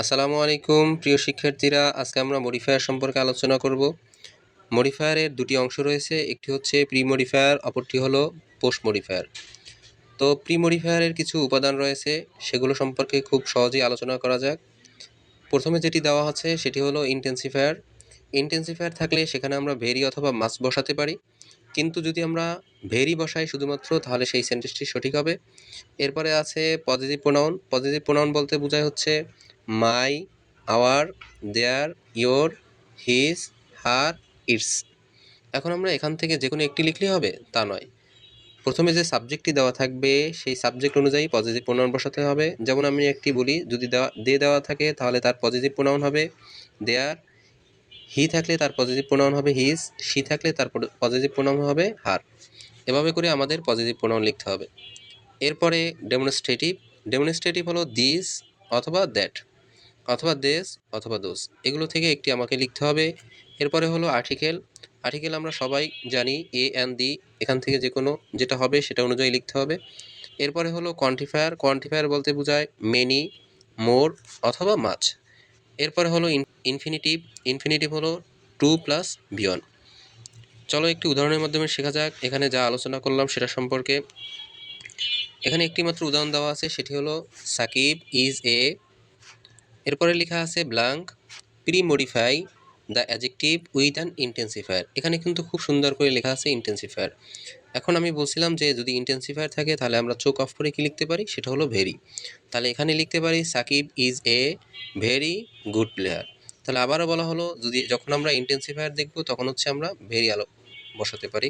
আসসালামু আলাইকুম প্রিয় শিক্ষার্থীরা, আজকে আমরা মডিফায়ার সম্পর্কে আলোচনা করব। মডিফায়ারের দুটি অংশ রয়েছে, একটি হচ্ছে প্রি মডিফায়ার, অপরটি হলো পোস্ট মডিফায়ার। তো প্রি মডিফায়ারের কিছু উপাদান রয়েছে, সেগুলো সম্পর্কে খুব সহজেই আলোচনা করা যাক। প্রথমে যেটি দেওয়া আছে সেটি হলো ইন্টেন্সিফায়ার। ইন্টেন্সিফায়ার থাকলে সেখানে আমরা ভেরি অথবা মাস্ট বসাতে পারি, কিন্তু যদি আমরা ভেরি বসাই শুধুমাত্র, তাহলে সেই সেন্টেন্সটি সঠিক হবে। এরপরে আছে পজিটিভ প্রোনাউন। পজিটিভ প্রোনাউন বলতে বোঝায় হচ্ছে my, our, their, your, his, her, its. এখন আমরা এখান থেকে যে কোনো একটি লিখলেই হবে তা নয়, প্রথমে যে সাবজেক্টটি দেওয়া থাকবে সেই সাবজেক্ট অনুযায়ী পজিটিভ প্রোনাউন বসাতে হবে। যেমন আমি একটি বলি, যদি দেওয়া থাকে তাহলে তার পজিটিভ প্রোনাউন হবে দেয়ার, হি থাকলে তার পজিটিভ প্রোনাউন হবে হিজ, শি থাকলে তার পজিটিভ প্রোনাউন হবে হার। এভাবে করে আমাদের পজিটিভ প্রোনাউন লিখতে হবে। এরপরে ডেমনস্ট্রেটিভ। ডেমনস্ট্রেটিভ হলো দিস অথবা দ্যাট অথবা দেস অথবা দোজ, এগুলো থেকে একটি আমাকে লিখতে হবে। এরপরে হলো আর্টিকেল। আর্টিকেল আমরা সবাই জানি এ অ্যান্ড দি, এখান থেকে যে কোনো যেটা হবে সেটা অনুযায়ী লিখতে হবে। এরপরে হলো কোয়ান্টিফায়ার। কোয়ান্টিফায়ার বলতে বোঝায় মেনি, মোর অথবা মাচ। এরপরে হলো ইনফিনিটিভ। ইনফিনিটিভ হলো টু প্লাস বিয়ন্ড। চলো একটি উদাহরণের মাধ্যমে শেখা যাক এখানে যা আলোচনা করলাম সেটা সম্পর্কে। এখানে একটি মাত্র উদাহরণ দেওয়া আছে, সেটি হলো সাকিব ইজ এ, এরপরে লেখা আছে blank pre modify the adjective with an intensifier. এখানে কিন্তু খুব সুন্দর করে লেখা আছে ইন্টেন্সিফায়ার। এখন আমি বলছিলাম যে যদি ইন্টেন্সিফায়ার থাকে তাহলে আমরা চোখ অফ করে কি লিখতে পারি, সেটা হলো ভেরি। তাহলে এখানে লিখতে পারি Shakib is a very good player. তাহলে আবারও বলা হলো, যখন আমরা ইন্টেন্সিফায়ার দেখব তখন হচ্ছে আমরা ভেরি বসাতে পারি।